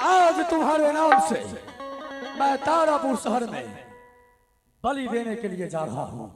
आज तुम्हारे नाम से मैं तारापुर शहर में बलि देने के लिए जा रहा हूँ।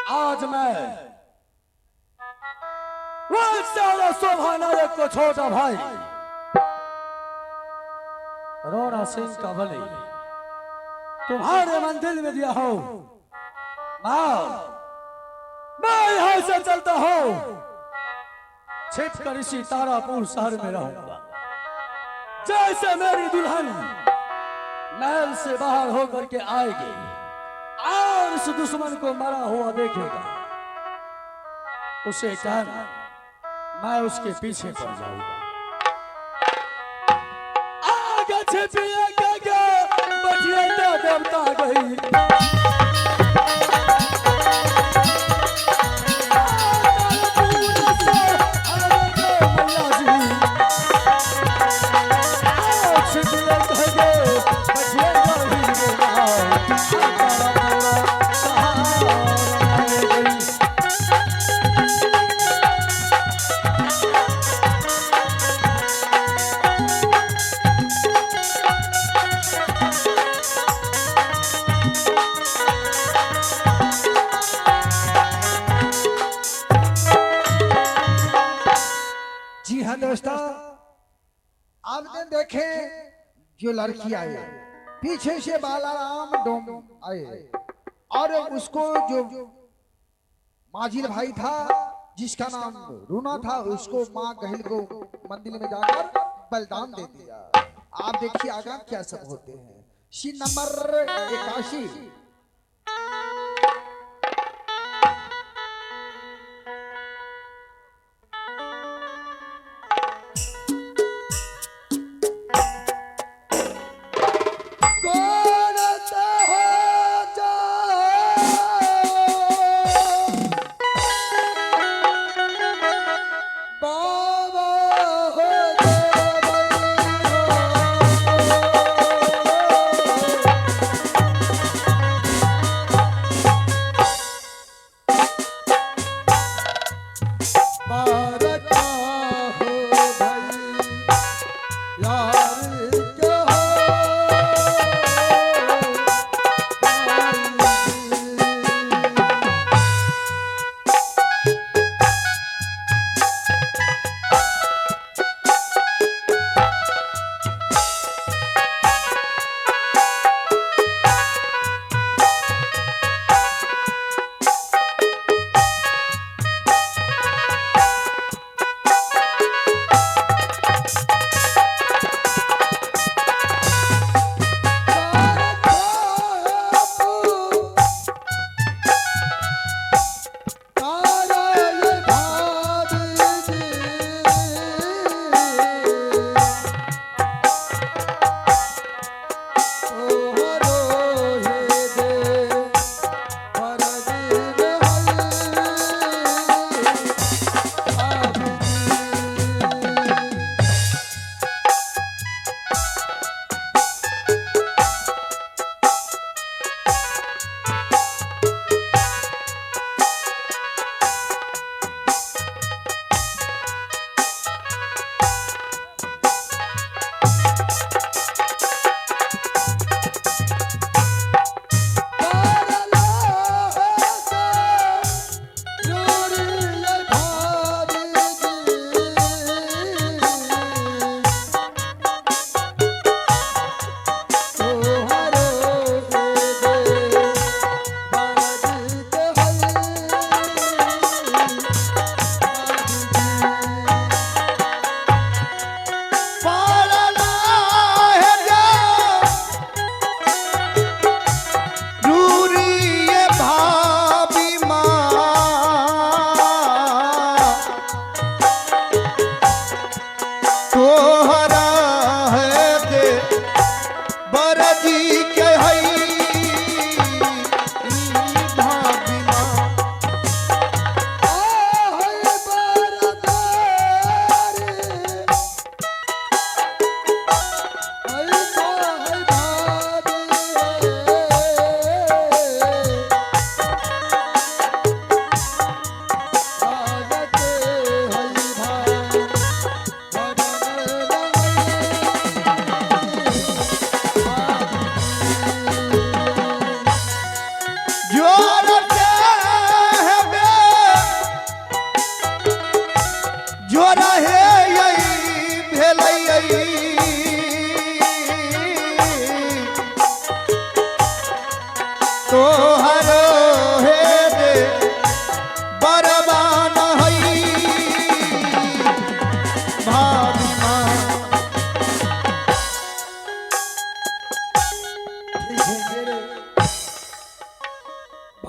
आज मैं शोभा नायक को छोटा भाई रोना सिंह का बलि तुम्हारे मंदिर में दिया हो। मैं यहां से चलता हूं, छिप कर इसी तारापुर शहर में रहूंगा। जैसे मेरी दुल्हन महल से बाहर होकर के आएगी और इस दुश्मन को मरा हुआ देखेगा, उसे कहना मैं उसके पीछे पड़ जाऊंगा। आगे छिपिए बचिए तो देवता गई। दोस्तों, आपने देखे जो लड़की आई, पीछे से बालाराम डोम आए और उसको जो माजिल भाई था जिसका नाम रूना था, उसको माँ गहिल को मंदिर में जाकर बलिदान दे दिया। आप देखिए आगे क्या सब होते हैं। Scene number 81।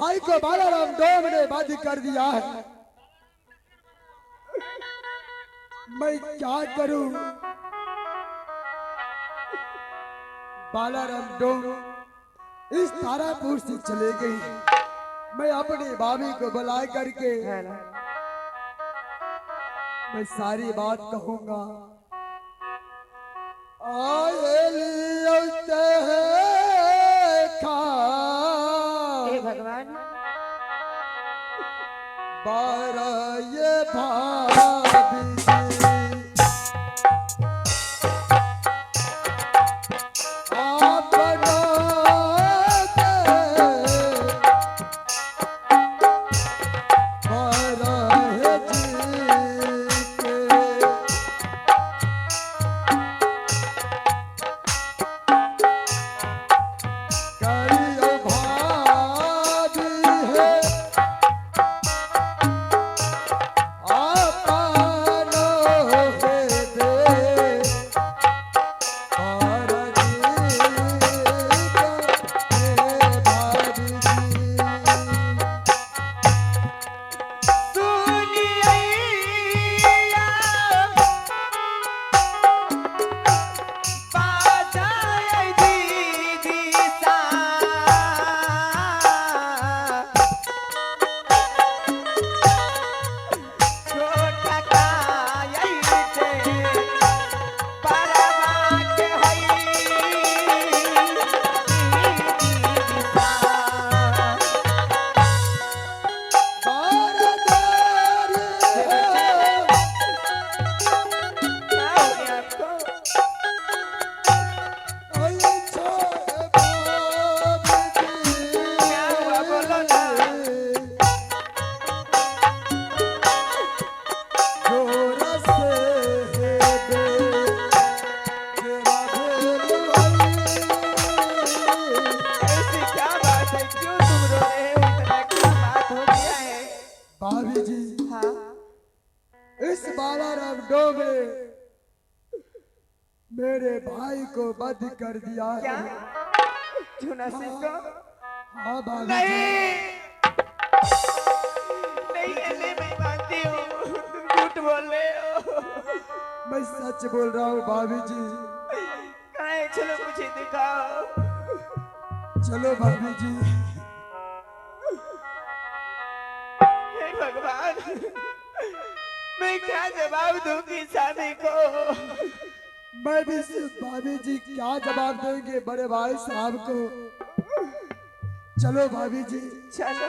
भाई को बालाराम डोम ने बंद कर दिया है। मैं क्या करूं? बालाराम डोम इस तारापुर से चले गई। मैं अपनी भाभी को बुला करके मैं सारी बात कहूंगा। हे भगवान, बारह ये भाभी अपना बारह जी के करियो भाभी है आपनो है दे भारत भाभी भाभी जी, इस बालाराम डोबरे मेरे भाई को बंद कर दिया है। हाँ भाभी जी, झूठ बोल रहे हो। मैं सच बोल रहा हूँ भाभी जी। कहाँ है? चलो मुझे दिखाओ। चलो भाभी जी। हे भगवान, मैं क्या जवाब दूंगी स्वामी को? मैं भी सिर्फ भाभी जी क्या जवाब देंगे बड़े भाई साहब को। चलो भाभी जी, चलो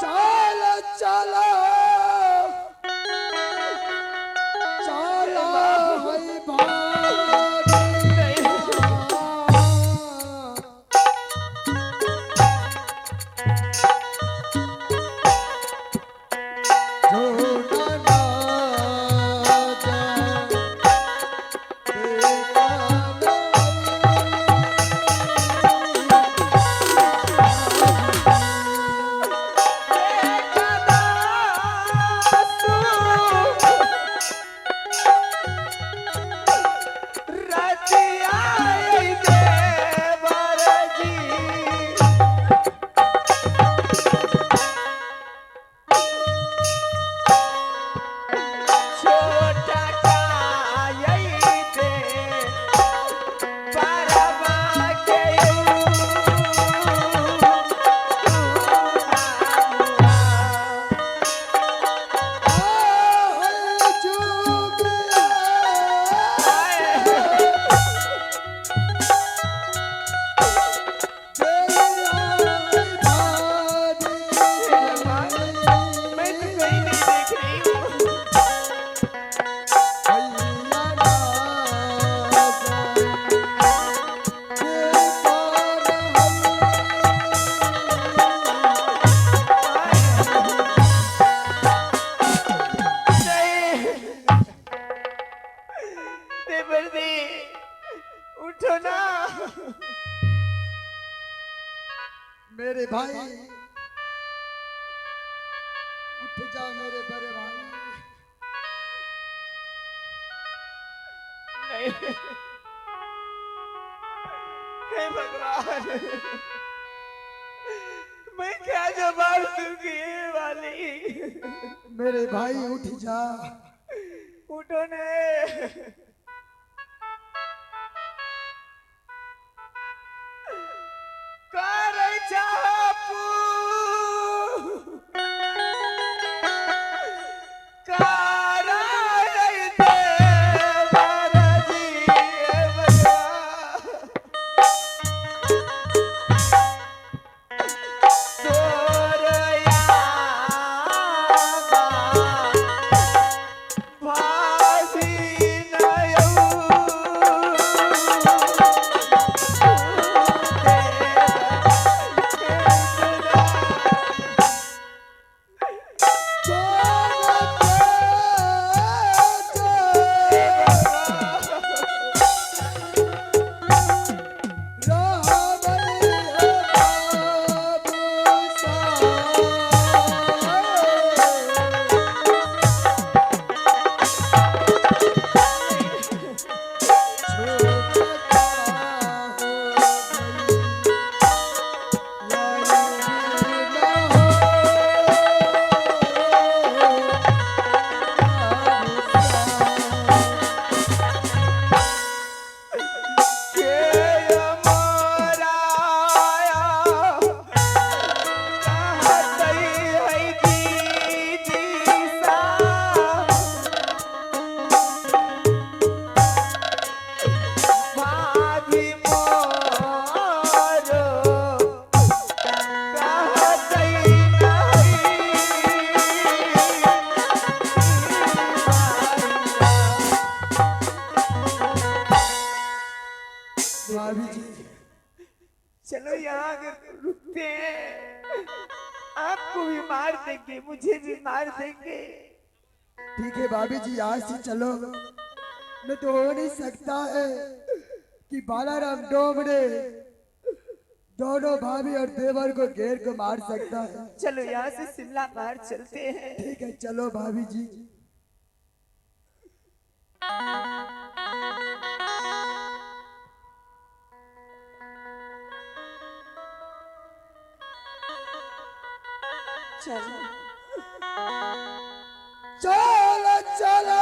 चलो चलो चलो भाई उठो ना। मेरे भाई उठ जा मेरे बड़े भाई। नहीं, हे भगवान, मैं क्या जवाब दूंगी ये वाली? मेरे भाई उठ जा। उठो ने। करे चापू कारा नहीं दे महाराजी ए भगवा। सोरया भासी नयऊ भाभी जी चलो यहाँ अगर रुकते हैं आपको भी मार देंगे मुझे भी मार देंगे। ठीक है भाभी जी, आज से चलो। न तो हो नहीं सकता है कि बालाराम डोमरे दोनों भाभी और देवर को घेर को मार सकता है। चलो यहाँ से शिमला बाहर चलते हैं। ठीक है चलो भाभी जी। चलो चलो चलो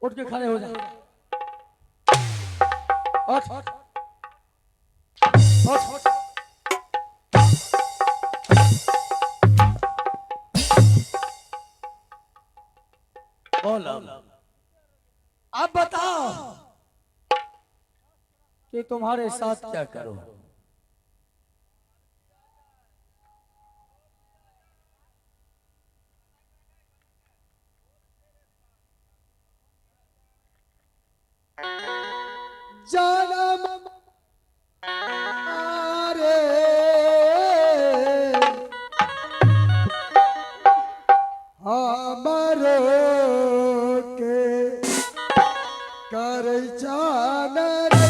उठ के खड़े हो जाओ। उठ उठ उठ। बोलो अब बताओ कि तुम्हारे साथ क्या करूं। जानम रे हमरो के कर जान रे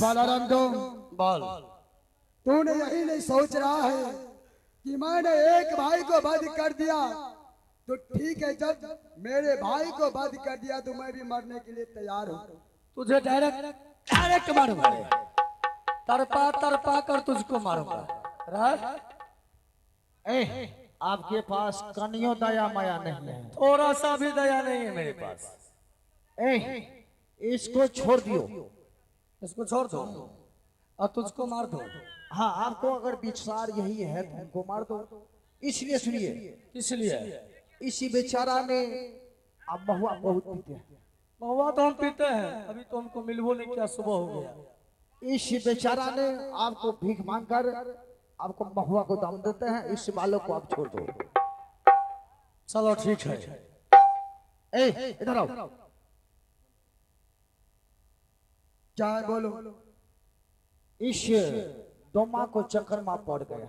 बालाराम डोम, बोल। तूने यही नहीं सोच रहा है कि मैंने एक भाई को वध कर दिया तो ठीक है, जब मेरे भाई को वध कर दिया तो मैं भी मरने के लिए तैयार हूँ। तुझे डायरेक्ट मारूंगा, तरपा तरपा कर तुझको मारूंगा। आपके पास कनियों दया माया नहीं है, थोड़ा सा भी दया नहीं है मेरे पास। इसको छोड़ दियो। इसको छोड़ दो और तुझको मार दो। हाँ, आपको अगर विचार यही है तो हमको मार दो। इसलिए सुनिए, इसलिए इसी बेचारा ने अब महुआ बहुत पीते हैं। महुआ तो हम पीते हैं, अभी तो हमको मिलवो नहीं किया, सुबह हो गया। इस बेचारा ने आपको भीख मांग कर आपको महुआ को दाम देते हैं। इस वालों को आप छोड़ दो। चलो ठीक है। इधर आओ। क्या है बोलो। इस दोमा को चक्कर में पड़ गया।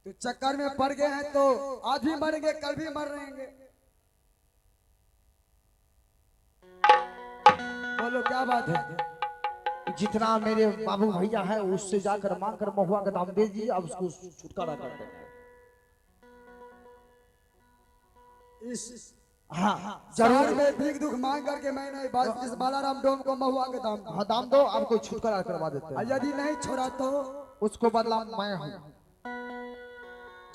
तो चक्कर में पड़ गए हैं तो आज भी मरेंगे, कल भी मर रहेंगे। बोलो क्या बात है। जितना मेरे बाबू भैया है उससे जाकर मांग कर महुआ का दाम दे दीजिए, अब उसको छुटकारा कर देंगे। इस हाँ जरूर में भीख दुख मांग करके मैंने इस बालाराम डोम को महुआ के दाम दो, आपको छुटकारा करवा देते हैं। यदि नहीं छोड़ा तो उसको बदला मैं हूँ।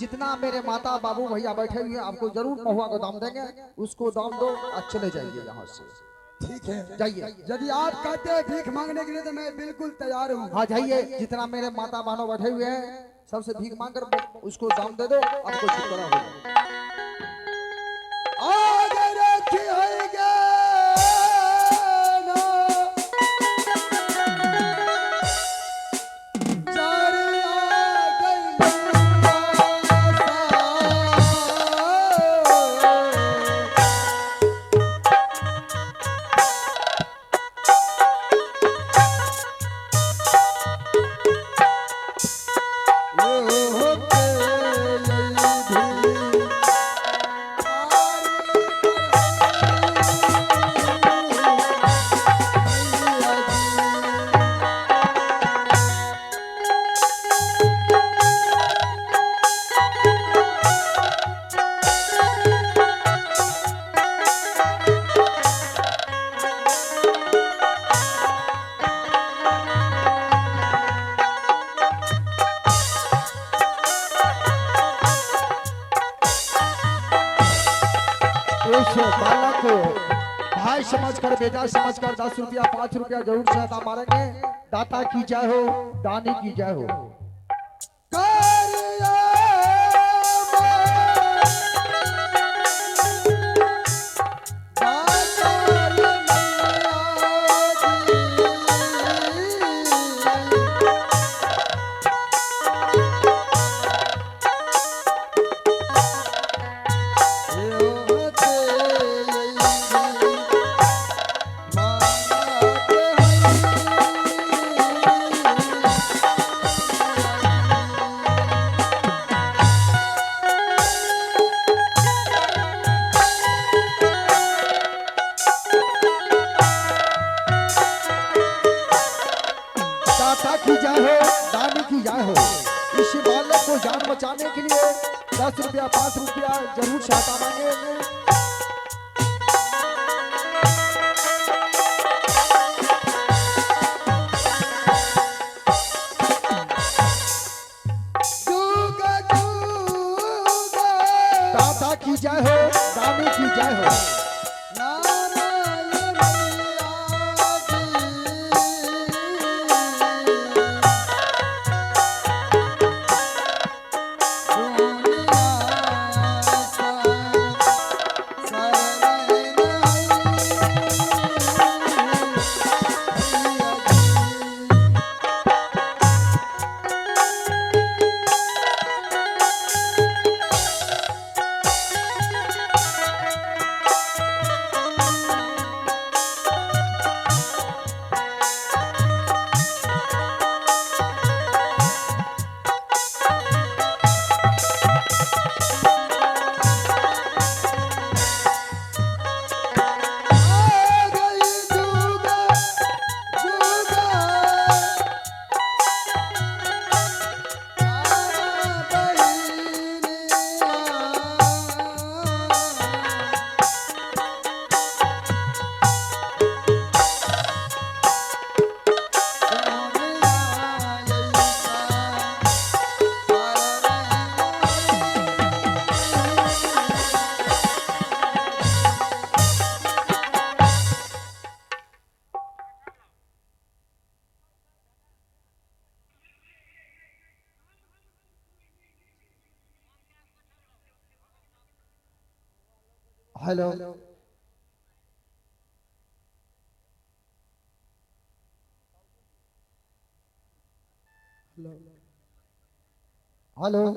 जितना मेरे माता बाबू भैया बैठे हुए हैं आपको जरूर महुआ को दाम देंगे, उसको दाम दो और चले जाइए यहाँ से। ठीक है, जाइए। यदि आप कहते हैं भीख मांगने के लिए तो मैं बिल्कुल तैयार हूँ। हाँ जाइए, जितना मेरे माता बहनों बैठे हुए हैं सबसे भीख मांग कर उसको दाम दे दो, आपको छुटकारा होगा। आगे रखी होगा ना जारी आ गई उस बालक को भाई समझकर, बेटा समझकर 10 रुपया 5 रुपया जरूर से अदा मारेंगे। दाता की जय हो, दानी की जय हो। हो दानी की जाए हो। इस बालक को जान बचाने के लिए 10 रुपया 5 रुपया जरूर सहायता मांगेंगे। दाता की जय हो दानी की जय हो। हेलो हेलो मैया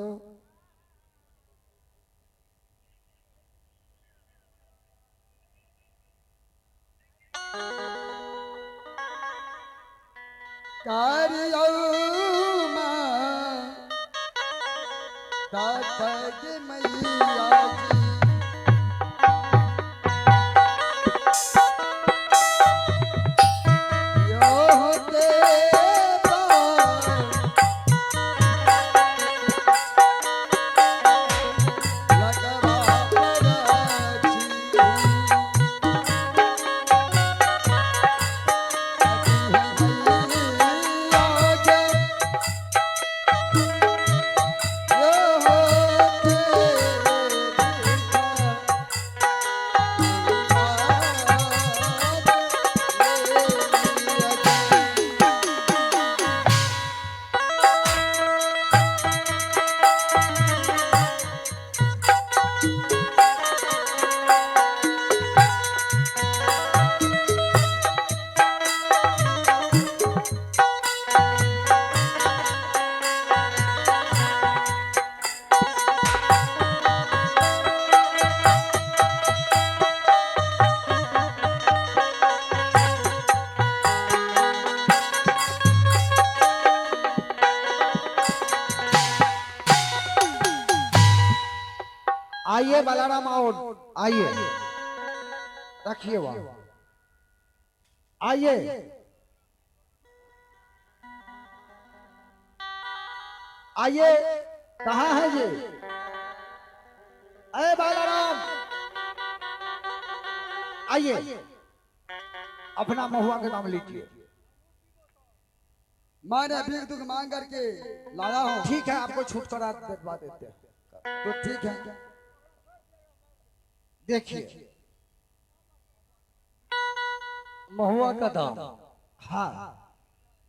आइए बालाराम आओ आइए रखिए वहां आइए आइए कहाँ है ये अरे बालाराम आइए अपना महुआ के नाम लीजिए। मैंने भीख दुख मांग करके लाया हूँ। ठीक है आपको छूट करा दिलवा देते हैं तो ठीक है देखिए महुआ का दाम। हाँ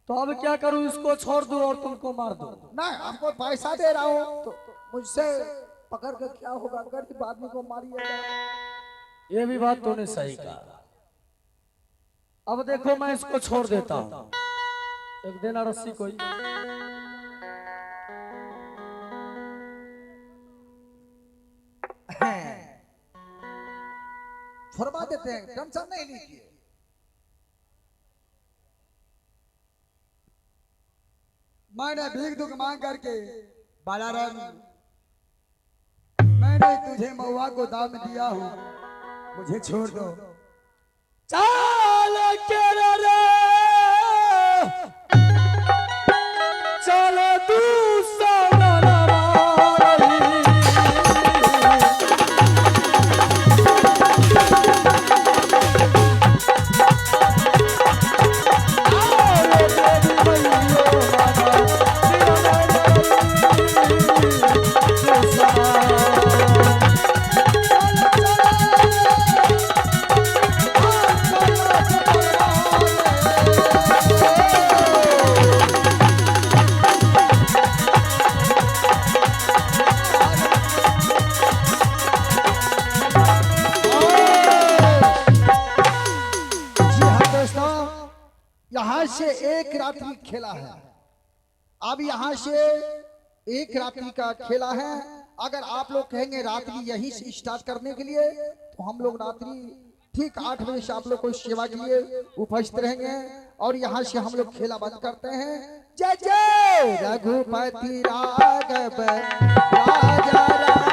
तो अब क्या करूं, इसको छोड़ दूं और तुमको मार दूं? ना आपको पैसा दे रहा हूँ तो मुझसे पकड़ के क्या होगा, गरीब आदमी को मारिएगा। ये भी बात तूने सही कहा। अब देखो मैं इसको छोड़ देता हूँ, एक देना रस्सी कोई। फरमा देते हैं, टेंशन नहीं लीजिए। मैंने भीख दुख मांग करके बालाराम मैंने तुझे महुआ को दाम दिया हूँ, मुझे छोड़ दो। चाल के रे से एक रात्रि खेला है। अब यहाँ से एक रात्रि का खेला है। अगर आप लोग कहेंगे रात्रि यहीं से स्टार्ट करने के लिए, तो हम लोग रात्रि ठीक 8 बजे से आप लोग को सेवा के लिए उपस्थित रहेंगे और यहाँ से हम लोग खेला बंद करते हैं। जय जय रघुपति राघव राजा राम।